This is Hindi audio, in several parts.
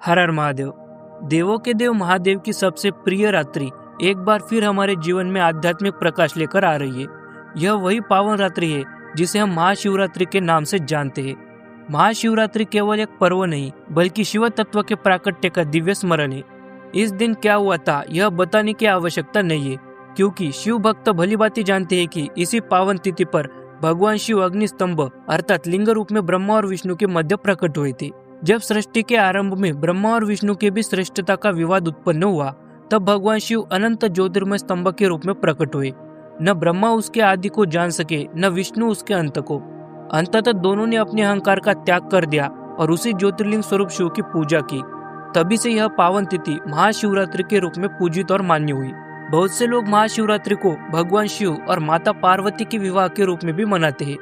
हर हर महादेव। देवों के देव महादेव की सबसे प्रिय रात्रि एक बार फिर हमारे जीवन में आध्यात्मिक प्रकाश लेकर आ रही है। यह वही पावन रात्रि है जिसे हम महाशिवरात्रि के नाम से जानते हैं। महाशिवरात्रि केवल एक पर्व नहीं बल्कि शिव तत्व के प्राकट्य का दिव्य स्मरण है। इस दिन क्या हुआ था यह बताने की आवश्यकता नहीं है, क्योंकि शिव भक्त भली भांति जानते हैं कि इसी पावन तिथि पर भगवान शिव अग्नि स्तंभ अर्थात लिंग रूप में ब्रह्मा और विष्णु के मध्य प्रकट हुए थे। जब सृष्टि के आरंभ में ब्रह्मा और विष्णु के बीच श्रेष्ठता का विवाद उत्पन्न हुआ, तब भगवान शिव अनंत ज्योतिर्मय स्तंभ के रूप में प्रकट हुए। न ब्रह्मा उसके आदि को जान सके, न विष्णु उसके अंत को। अंततः दोनों ने अपने अहंकार का त्याग कर दिया और उसी ज्योतिर्लिंग स्वरूप शिव की पूजा की। तभी से यह पावन तिथि महाशिवरात्रि के रूप में पूजित और मान्य हुई। बहुत से लोग महाशिवरात्रि को भगवान शिव और माता पार्वती के विवाह के रूप में भी मनाते हैं,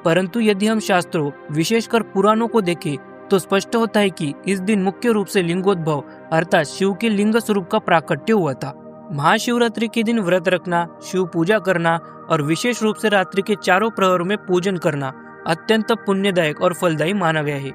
परंतु यदि हम शास्त्रों विशेषकर पुराणों को देखें तो स्पष्ट होता है कि इस दिन मुख्य रूप से लिंगोद्भव अर्थात शिव के लिंग स्वरूप का प्राकट्य हुआ था। महाशिवरात्रि के दिन व्रत रखना, शिव पूजा करना और विशेष रूप से रात्रि के चारों प्रहरों में पूजन करना अत्यंत पुण्यदायक और फलदायी माना गया है।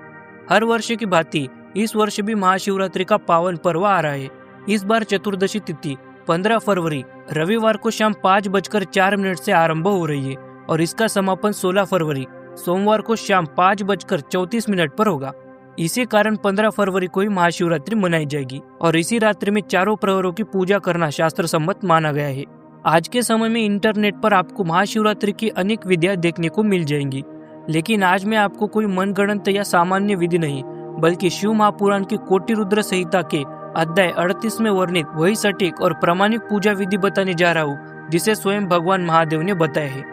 हर वर्ष की भांति इस वर्ष भी महाशिवरात्रि का पावन पर्व आ रहा है। इस बार चतुर्दशी तिथि 15 फरवरी रविवार को शाम 5:04 से आरंभ हो रही है और इसका समापन 16 फरवरी सोमवार को शाम 5:34 पर होगा। इसी कारण 15 फरवरी को ही महाशिवरात्रि मनाई जाएगी और इसी रात्रि में चारों प्रहरों की पूजा करना शास्त्र सम्मत माना गया है। आज के समय में इंटरनेट पर आपको महाशिवरात्रि की अनेक विधियां देखने को मिल जाएंगी, लेकिन आज मैं आपको कोई मनगढ़ंत या सामान्य विधि नहीं बल्कि शिव महापुराण की कोटि रुद्र संहिता के अध्याय 38 में वर्णित वही सटीक और प्रामाणिक पूजा विधि बताने जा रहा हूँ जिसे स्वयं भगवान महादेव ने बताया है।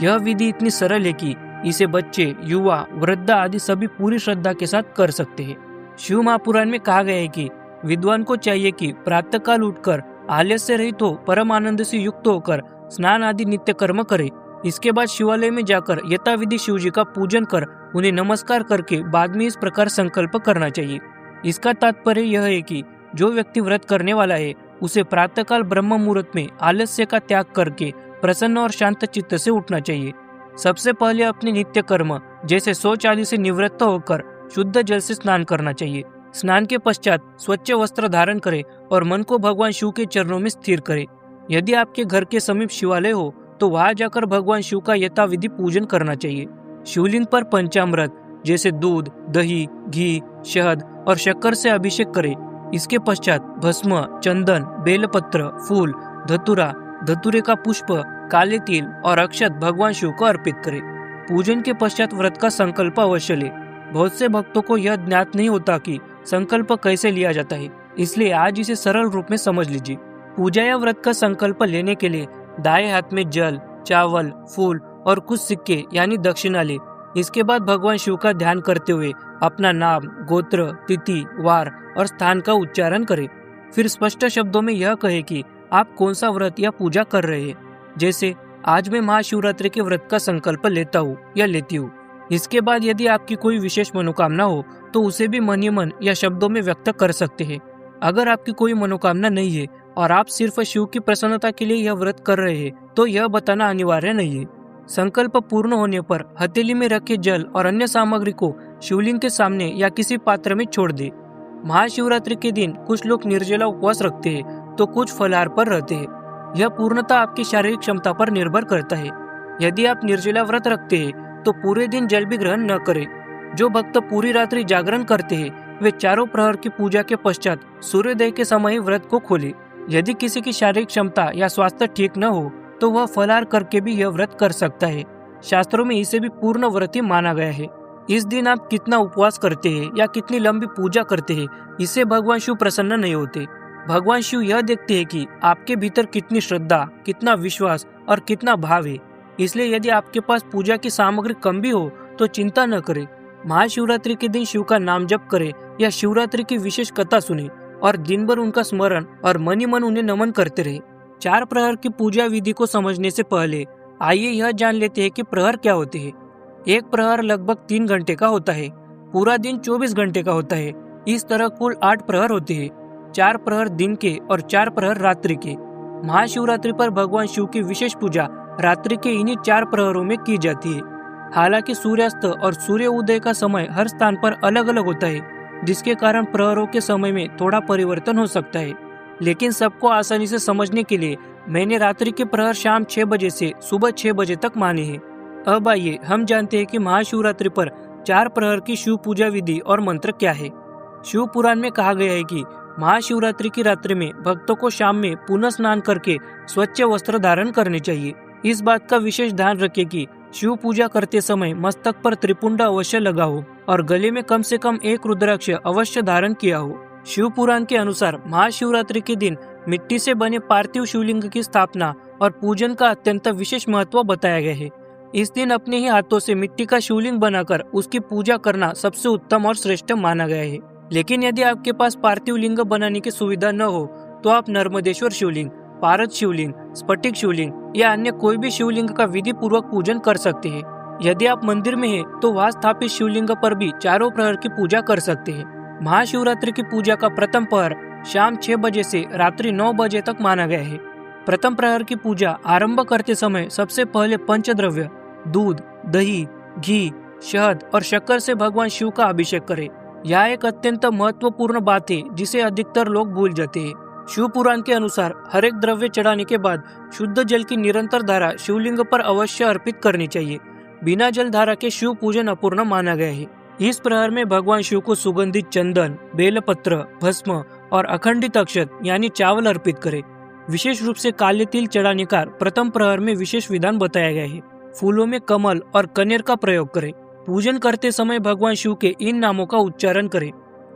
यह विधि इतनी सरल है कि इसे बच्चे, युवा, वृद्ध आदि सभी पूरी श्रद्धा के साथ कर सकते हैं। शिव महापुराण में कहा गया है कि विद्वान को चाहिए कि प्रातःकाल उठकर आलस्य रहित हो परम आनंद से युक्त होकर स्नान आदि नित्य कर्म करे। इसके बाद शिवालय में जाकर यथाविधि शिव जी का पूजन कर उन्हें नमस्कार करके बाद में इस प्रकार संकल्प करना चाहिए। इसका तात्पर्य यह है कि जो व्यक्ति व्रत करने वाला है उसे प्रातःकाल ब्रह्म मुहूर्त में आलस्य का त्याग करके प्रसन्न और शांत चित्त से उठना चाहिए। सबसे पहले अपने नित्य कर्म जैसे शौच आदि से निवृत्त होकर शुद्ध जल से स्नान करना चाहिए। स्नान के पश्चात स्वच्छ वस्त्र धारण करे और मन को भगवान शिव के चरणों में स्थिर करे। यदि आपके घर के समीप शिवालय हो तो वहां जाकर भगवान शिव का यथाविधि पूजन करना चाहिए। शिवलिंग पर पंचामृत जैसे दूध, दही, घी, शहद और शक्कर से अभिषेक करे। इसके पश्चात भस्म, चंदन, बेलपत्र, फूल, धतूरा, धतूरे का पुष्प, काले तिल और अक्षत भगवान शिव को अर्पित करे। पूजन के पश्चात व्रत का संकल्प अवश्य ले। बहुत से भक्तों को यह ज्ञात नहीं होता कि संकल्प कैसे लिया जाता है, इसलिए आज इसे सरल रूप में समझ लीजिए। पूजा या व्रत का संकल्प लेने के लिए दाएं हाथ में जल, चावल, फूल और कुछ सिक्के यानी दक्षिणा ले। इसके बाद भगवान शिव का ध्यान करते हुए अपना नाम, गोत्र, तिथि, वार और स्थान का उच्चारण करें। फिर स्पष्ट शब्दों में यह कहे कि आप कौन सा व्रत या पूजा कर रहे हैं, जैसे आज मैं महाशिवरात्रि के व्रत का संकल्प लेता हूँ या लेती हूँ। इसके बाद यदि आपकी कोई विशेष मनोकामना हो तो उसे भी मन ही मन या शब्दों में व्यक्त कर सकते हैं। अगर आपकी कोई मनोकामना नहीं है और आप सिर्फ शिव की प्रसन्नता के लिए यह व्रत कर रहे हैं तो यह बताना अनिवार्य नहीं है। संकल्प पूर्ण होने पर हथेली में रखे जल और अन्य सामग्री को शिवलिंग के सामने या किसी पात्र में छोड़ दे। महाशिवरात्रि के दिन कुछ लोग निर्जला उपवास रखते हैं तो कुछ फलाहार पर रहते हैं। यह पूर्णतः आपकी शारीरिक क्षमता पर निर्भर करता है। यदि आप निर्जला व्रत रखते हैं तो पूरे दिन जल भी ग्रहण न करें। जो भक्त पूरी रात्रि जागरण करते हैं वे चारों प्रहर की पूजा के पश्चात सूर्योदय के समय ही व्रत को खोले। यदि किसी की शारीरिक क्षमता या स्वास्थ्य ठीक न हो तो वह फलाहार करके भी यह व्रत कर सकता है। शास्त्रों में इसे भी पूर्ण व्रत ही माना गया है। इस दिन आप कितना उपवास करते हैं या कितनी लंबी पूजा करते हैं, इससे भगवान शिव प्रसन्न नहीं होते। भगवान शिव यह देखते हैं कि आपके भीतर कितनी श्रद्धा, कितना विश्वास और कितना भाव है। इसलिए यदि आपके पास पूजा की सामग्री कम भी हो तो चिंता न करें। महाशिवरात्रि के दिन शिव का नाम जप करें या शिवरात्रि की विशेष कथा सुने और दिन भर उनका स्मरण और मन ही मन उन्हें नमन करते रहे। 4 प्रहर की पूजा विधि को समझने से पहले आइए यह जान लेते हैं कि प्रहर क्या होते हैं। एक प्रहर लगभग 3 घंटे का होता है। पूरा दिन 24 घंटे का होता है। इस तरह कुल 8 प्रहर होते हैं। 4 प्रहर दिन के और 4 प्रहर रात्रि के। महाशिवरात्रि पर भगवान शिव की विशेष पूजा रात्रि के इन्हीं 4 प्रहरों में की जाती है। हालांकि सूर्यास्त और सूर्य उदय का समय हर स्थान पर अलग अलग होता है, जिसके कारण प्रहरों के समय में थोड़ा परिवर्तन हो सकता है। लेकिन सबको आसानी से समझने के लिए मैंने रात्रि के प्रहर शाम 6 बजे से सुबह 6 बजे तक माने हैं। अब आइए हम जानते हैं कि महाशिवरात्रि पर 4 प्रहर की शिव पूजा विधि और मंत्र क्या है। शिव पुराण में कहा गया है कि महाशिवरात्रि की रात्रि में भक्तों को शाम में पुनः स्नान करके स्वच्छ वस्त्र धारण करने चाहिए। इस बात का विशेष ध्यान रखें कि शिव पूजा करते समय मस्तक पर त्रिपुंड अवश्य लगा हो और गले में कम से कम एक रुद्राक्ष अवश्य धारण किया हो। शिव पुराण के अनुसार महाशिवरात्रि के दिन मिट्टी से बने पार्थिव शिवलिंग की स्थापना और पूजन का अत्यंत विशेष महत्व बताया गया है। इस दिन अपने ही हाथों से मिट्टी का शिवलिंग बनाकर उसकी पूजा करना सबसे उत्तम और श्रेष्ठ माना गया है। लेकिन यदि आपके पास पार्थिव लिंग बनाने की सुविधा न हो तो आप नर्मदेश्वर शिवलिंग, पारद शिवलिंग, स्फटिक शिवलिंग या अन्य कोई भी शिवलिंग का विधि पूर्वक पूजन कर सकते हैं। यदि आप मंदिर में हैं तो वहां स्थापित शिवलिंग पर भी चारों प्रहर की पूजा कर सकते हैं। महाशिवरात्रि की पूजा का प्रथम प्रहर शाम 6 बजे से रात्रि 9 बजे तक माना गया है। प्रथम प्रहर की पूजा आरंभ करते समय सबसे पहले पंचद्रव्य दूध, दही, घी, शहद और शक्कर से भगवान शिव का अभिषेक करें। यह एक अत्यंत महत्वपूर्ण बात है जिसे अधिकतर लोग भूल जाते हैं। शिव पुराण के अनुसार हर एक द्रव्य चढ़ाने के बाद शुद्ध जल की निरंतर धारा शिवलिंग पर अवश्य अर्पित करनी चाहिए। बिना जल धारा के शिव पूजन अपूर्ण माना गया है। इस प्रहर में भगवान शिव को सुगंधित चंदन, बेलपत्र, भस्म और अखंडित अक्षत यानी चावल अर्पित करें। विशेष रूप से काले तिल चढ़ाने का प्रथम प्रहर में विशेष विधान बताया गया है। फूलों में कमल और कनेर का प्रयोग करें। पूजन करते समय भगवान शिव के इन नामों का उच्चारण करें।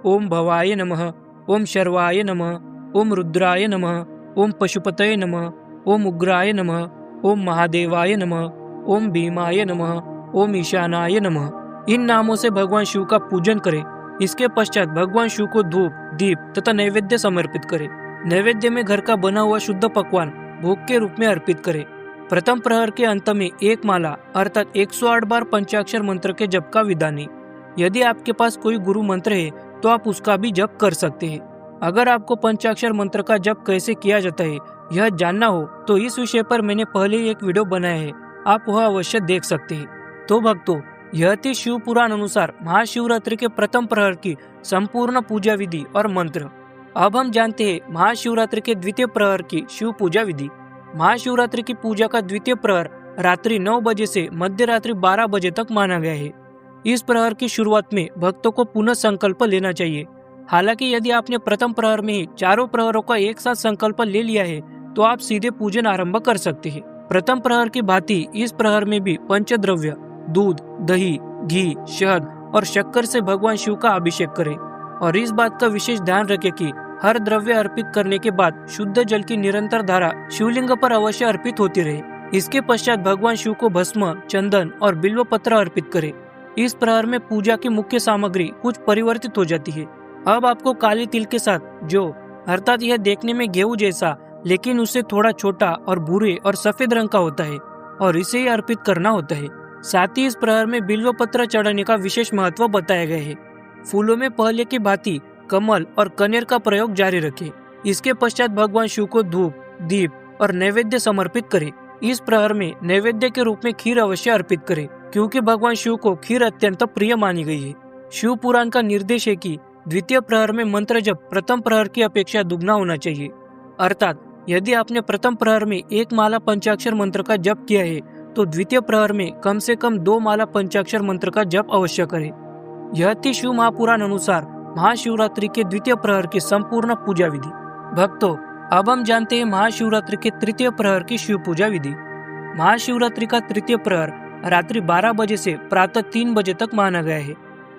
ओम भवाय नमः, ओम शर्वाय नमः, ओम रुद्राय नमः, ओम पशुपतये नमः, ओम उग्राय नमः, ओम महादेवाय नमः, ओम भीमाय नमः, ओम ईशानाय नमः। इन नामों से भगवान शिव का पूजन करें। इसके पश्चात भगवान शिव को धूप, दीप तथा नैवेद्य समर्पित करें। नैवेद्य में घर का बना हुआ शुद्ध पकवान भोग के रूप में अर्पित करें। प्रथम प्रहर के अंत में एक माला अर्थात 108 बार पंचाक्षर मंत्र के जप का विधान है। यदि आपके पास कोई गुरु मंत्र है तो आप उसका भी जप कर सकते हैं। अगर आपको पंचाक्षर मंत्र का जप कैसे किया जाता है यह जानना हो तो इस विषय पर मैंने पहले ही एक वीडियो बनाया है, आप वह अवश्य देख सकते हैं। तो भक्तों, यह थी शिव पुराण अनुसार महाशिवरात्रि के प्रथम प्रहर की संपूर्ण पूजा विधि और मंत्र। अब हम जानते हैं महाशिवरात्रि के द्वितीय प्रहर की शिव पूजा विधि। महाशिवरात्रि की पूजा का द्वितीय प्रहर रात्रि 9 बजे से मध्य रात्रि 12 बजे तक माना गया है। इस प्रहर की शुरुआत में भक्तों को पुनः संकल्प लेना चाहिए। हालांकि यदि आपने प्रथम प्रहर में ही चारों प्रहरों का एक साथ संकल्प ले लिया है तो आप सीधे पूजन आरंभ कर सकते हैं। प्रथम प्रहर की भांति इस प्रहर में भी पंचद्रव्य दूध, दही, घी, शहद और शक्कर से भगवान शिव का अभिषेक करें और इस बात का विशेष ध्यान रखें कि हर द्रव्य अर्पित करने के बाद शुद्ध जल की निरंतर धारा शिवलिंग पर अवश्य अर्पित होती रहे। इसके पश्चात भगवान शिव को भस्म, चंदन और बिल्व पत्र अर्पित करें। इस प्रहर में पूजा की मुख्य सामग्री कुछ परिवर्तित हो जाती है। अब आपको काले तिल के साथ जो अर्थात यह देखने में गेहूं जैसा लेकिन उससे थोड़ा छोटा और भूरे और सफेद रंग का होता है और इसे ही अर्पित करना होता है। साथ ही इस प्रहर में बिल्व पत्र चढ़ाने का विशेष महत्व बताया गया है। फूलों में पहले की भांति कमल और कनेर का प्रयोग जारी रखें। इसके पश्चात भगवान शिव को धूप, दीप और नैवेद्य समर्पित करें। इस प्रहर में नैवेद्य के रूप में खीर अवश्य अर्पित करें क्योंकि भगवान शिव को खीर अत्यंत प्रिय मानी गई है। शिव पुराण का निर्देश है कि द्वितीय प्रहर में मंत्र जप प्रथम प्रहर की अपेक्षा दुगना होना चाहिए। अर्थात यदि आपने प्रथम प्रहर में एक माला पंचाक्षर मंत्र का जप किया है तो द्वितीय प्रहर में कम से कम 2 माला पंचाक्षर मंत्र का जप अवश्य करें। यह थी शिव महापुराण अनुसार महाशिवरात्रि के द्वितीय प्रहर की संपूर्ण पूजा विधि। भक्तों, अब हम जानते हैं महाशिवरात्रि के तृतीय प्रहर की शिव पूजा विधि। महाशिवरात्रि का तृतीय प्रहर रात्रि 12 बजे से प्रातः 3 बजे तक माना गया है।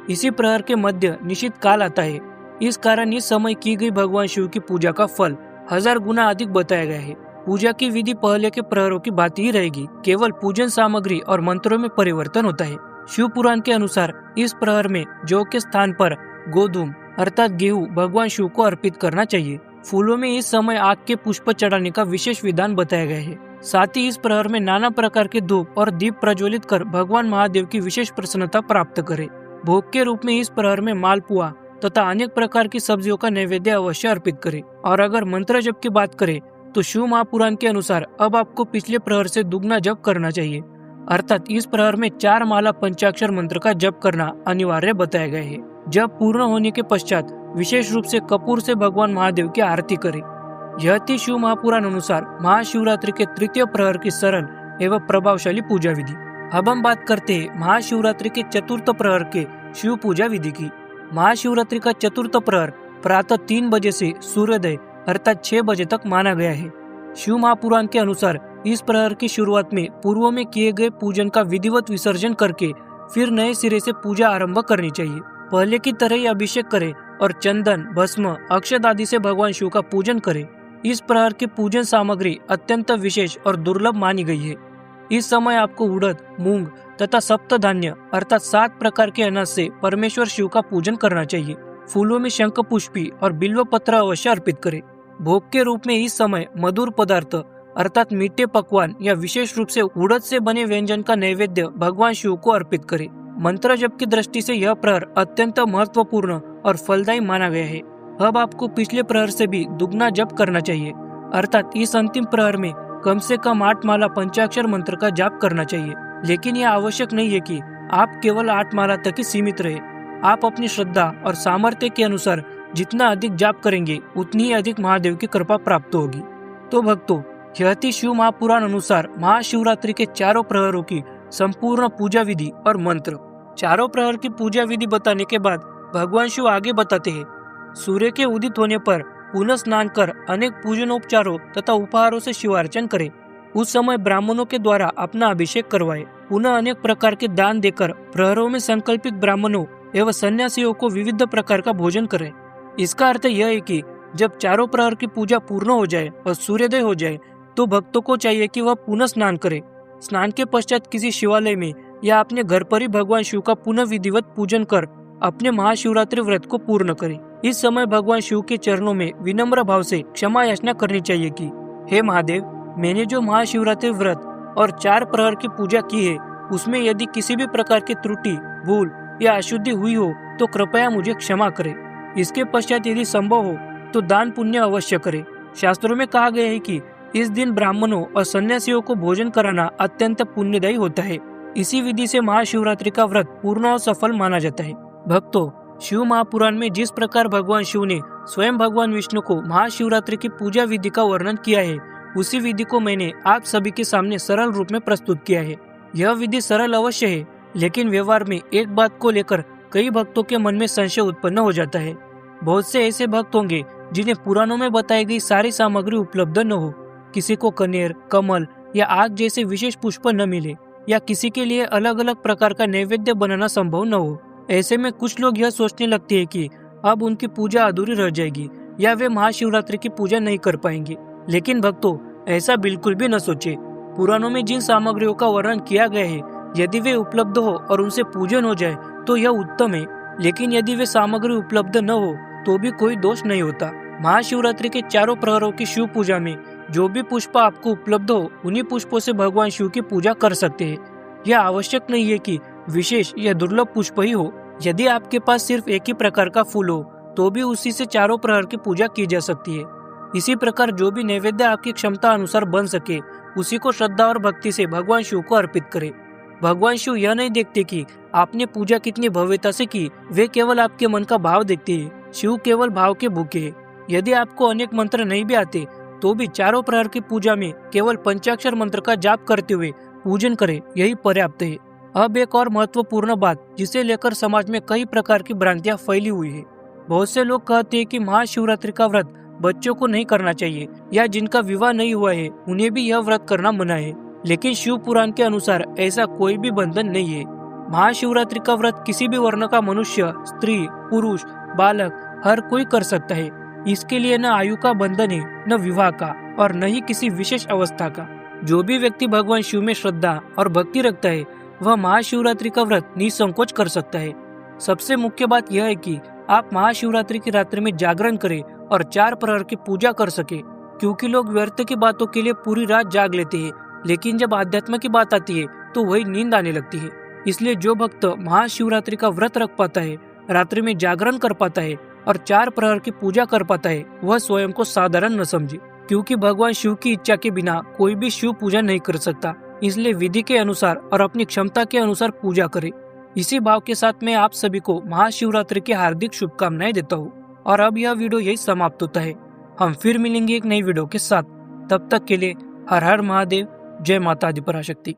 इसी प्रहर के मध्य निश्चित काल आता है। इस कारण इस समय की गई भगवान शिव की पूजा का फल 1000 गुना अधिक बताया गया है। पूजा की विधि पहले के प्रहरों की भांति ही रहेगी, केवल पूजन सामग्री और मंत्रों में परिवर्तन होता है। शिव पुराण के अनुसार इस प्रहर में जौ के स्थान पर गोधूम अर्थात गेहूं भगवान शिव को अर्पित करना चाहिए। फूलों में इस समय आग के पुष्प चढ़ाने का विशेष विधान बताया गया है। साथ ही इस प्रहर में नाना प्रकार के धूप और दीप प्रज्वलित कर भगवान महादेव की विशेष प्रसन्नता प्राप्त करें। भोग के रूप में इस प्रहर में मालपुआ तथा अनेक प्रकार की सब्जियों का नैवेद्य अवश्य अर्पित करें। और अगर मंत्र जप की बात करें तो शिव महापुराण के अनुसार अब आपको पिछले प्रहर से दुगना जप करना चाहिए। अर्थात इस प्रहर में 4 माला पंचाक्षर मंत्र का जप करना अनिवार्य बताया गया है। जब पूर्ण होने के पश्चात विशेष रूप से कपूर से भगवान महादेव की आरती करें। यह थी शिव महापुराण अनुसार महाशिवरात्रि के तृतीय प्रहर की सरल एवं प्रभावशाली पूजा विधि। अब हम बात करते हैं महाशिवरात्रि के चतुर्थ प्रहर के शिव पूजा विधि की। महाशिवरात्रि का चतुर्थ प्रहर प्रातः 3 बजे से सूर्योदय अर्थात 6 बजे तक माना गया है। शिव महापुराण के अनुसार इस प्रहर की शुरुआत में पूर्व में किए गए पूजन का विधिवत विसर्जन करके फिर नए सिरे से पूजा आरंभ करनी चाहिए। पहले की तरह ही अभिषेक करें और चंदन, भस्म, अक्षत आदि से भगवान शिव का पूजन करें। इस प्रहर की पूजन सामग्री अत्यंत विशेष और दुर्लभ मानी गई है। इस समय आपको उड़द, मूंग तथा सप्त धान्य अर्थात 7 प्रकार के अनाज से परमेश्वर शिव का पूजन करना चाहिए। फूलों में शंख पुष्पी और बिल्व पत्र अवश्य अर्पित करें। भोग के रूप में इस समय मधुर पदार्थ अर्थात मीठे पकवान या विशेष रूप से उड़द से बने व्यंजन का नैवेद्य भगवान शिव को अर्पित करें। मंत्र जप की दृष्टि से यह प्रहर अत्यंत महत्वपूर्ण और फलदायी माना गया है। अब आपको पिछले प्रहर से भी दुगना जप करना चाहिए अर्थात इस अंतिम प्रहर में कम से कम 8 माला पंचाक्षर मंत्र का जाप करना चाहिए। लेकिन यह आवश्यक नहीं है कि आप केवल 8 माला तक ही सीमित रहे। आप अपनी श्रद्धा और सामर्थ्य के अनुसार जितना अधिक जाप करेंगे उतनी ही अधिक महादेव की कृपा प्राप्त होगी। तो भक्तों, यह थी शिव महापुराण अनुसार महाशिवरात्रि के चारों प्रहरों की संपूर्ण पूजा विधि और मंत्र। चारों प्रहर की पूजा विधि बताने के बाद भगवान शिव आगे बताते हैं, सूर्य के उदित होने पर पुनः स्नान कर अनेक पूजनोपचारों तथा उपहारों से शिवार्चन करें। उस समय ब्राह्मणों के द्वारा अपना अभिषेक करवाए। पुनः अनेक प्रकार के दान देकर प्रहरों में संकल्पित ब्राह्मणों एवं सन्यासियों को विविध प्रकार का भोजन करें। इसका अर्थ यह है कि जब चारों प्रहर की पूजा पूर्ण हो जाए और सूर्योदय हो जाए तो भक्तों को चाहिए कि वह पुनः स्नान करे। स्नान के पश्चात किसी शिवालय में या अपने घर पर ही भगवान शिव का पुनः विधिवत पूजन कर अपने महाशिवरात्रि व्रत को पूर्ण करें। इस समय भगवान शिव के चरणों में विनम्र भाव से क्षमा याचना करनी चाहिए कि हे महादेव, मैंने जो महाशिवरात्रि व्रत और 4 प्रहर की पूजा की है उसमें यदि किसी भी प्रकार की त्रुटि, भूल या अशुद्धि हुई हो तो कृपया मुझे क्षमा करें। इसके पश्चात यदि संभव हो तो दान पुण्य अवश्य करें। शास्त्रों में कहा गया है कि इस दिन ब्राह्मणों और सन्यासियों को भोजन कराना अत्यंत पुण्यदायी होता है। इसी विधि से महाशिवरात्रि का व्रत पूर्ण और सफल माना जाता है। भक्तों, शिव महापुराण में जिस प्रकार भगवान शिव ने स्वयं भगवान विष्णु को महाशिवरात्रि की पूजा विधि का वर्णन किया है, उसी विधि को मैंने आप सभी के सामने सरल रूप में प्रस्तुत किया है। यह विधि सरल अवश्य है, लेकिन व्यवहार में एक बात को लेकर कई भक्तों के मन में संशय उत्पन्न हो जाता है। बहुत से ऐसे भक्त होंगे जिन्हें पुराणों में बताई गई सारी सामग्री उपलब्ध न हो, किसी को कनेर, कमल या आग जैसे विशेष पुष्प न मिले, या किसी के लिए अलग अलग प्रकार का नैवेद्य बनाना संभव न हो। ऐसे में कुछ लोग यह सोचने लगते हैं कि अब उनकी पूजा अधूरी रह जाएगी या वे महाशिवरात्रि की पूजा नहीं कर पाएंगे। लेकिन भक्तों, ऐसा बिल्कुल भी न सोचे। पुराणों में जिन सामग्रियों का वर्णन किया गया है, यदि वे उपलब्ध हो और उनसे पूजन हो जाए तो यह उत्तम है। लेकिन यदि वे सामग्री उपलब्ध न हो तो भी कोई दोष नहीं होता। महाशिवरात्रि के चारों प्रहरों की शिव पूजा में जो भी पुष्प आपको उपलब्ध हो, उन्हीं पुष्पों से भगवान शिव की पूजा कर सकते हैं। यह आवश्यक नहीं है कि विशेष या दुर्लभ पुष्प ही हो। यदि आपके पास सिर्फ एक ही प्रकार का फूल हो तो भी उसी से चारों प्रहर की पूजा की जा सकती है। इसी प्रकार जो भी नैवेद्य आपकी क्षमता अनुसार बन सके, उसी को श्रद्धा और भक्ति से भगवान शिव को अर्पित करें। भगवान शिव यह नहीं देखते कि आपने पूजा कितनी भव्यता से की, वे केवल आपके मन का भाव देखते हैं। शिव केवल भाव के भूखे हैं। यदि आपको अनेक मंत्र नहीं भी आते तो भी चारों प्रहर की पूजा में केवल पंचाक्षर मंत्र का जाप करते हुए पूजन करें, यही पर्याप्त है। अब एक और महत्वपूर्ण बात जिसे लेकर समाज में कई प्रकार की भ्रांतियां फैली हुई है। बहुत से लोग कहते हैं कि महाशिवरात्रि का व्रत बच्चों को नहीं करना चाहिए या जिनका विवाह नहीं हुआ है उन्हें भी यह व्रत करना मना है। लेकिन शिव पुराण के अनुसार ऐसा कोई भी बंधन नहीं है। महाशिवरात्रि का व्रत किसी भी वर्ण का मनुष्य, स्त्री, पुरुष, बालक हर कोई कर सकता है। इसके लिए न आयु का बंधन है, न विवाह का और न ही किसी विशेष अवस्था का। जो भी व्यक्ति भगवान शिव में श्रद्धा और भक्ति रखता है वह महाशिवरात्रि का व्रत निसंकोच कर सकता है। सबसे मुख्य बात यह है कि आप महाशिवरात्रि की रात्रि में जागरण करें और 4 प्रहर की पूजा कर सके, क्योंकि लोग व्यर्थ की बातों के लिए पूरी रात जाग लेते हैं, लेकिन जब आध्यात्म की बात आती है तो वही नींद आने लगती है। इसलिए जो भक्त महाशिवरात्रि का व्रत रख पाता है, रात्रि में जागरण कर पाता है और 4 प्रहर की पूजा कर पाता है, वह स्वयं को साधारण न समझे, क्योंकि भगवान शिव की इच्छा के बिना कोई भी शिव पूजा नहीं कर सकता। इसलिए विधि के अनुसार और अपनी क्षमता के अनुसार पूजा करें। इसी भाव के साथ मैं आप सभी को महाशिवरात्रि की हार्दिक शुभकामनाएं देता हूँ और अब यह वीडियो यही समाप्त होता है। हम फिर मिलेंगे एक नई वीडियो के साथ। तब तक के लिए हर हर महादेव, जय माता आदि पराशक्ति।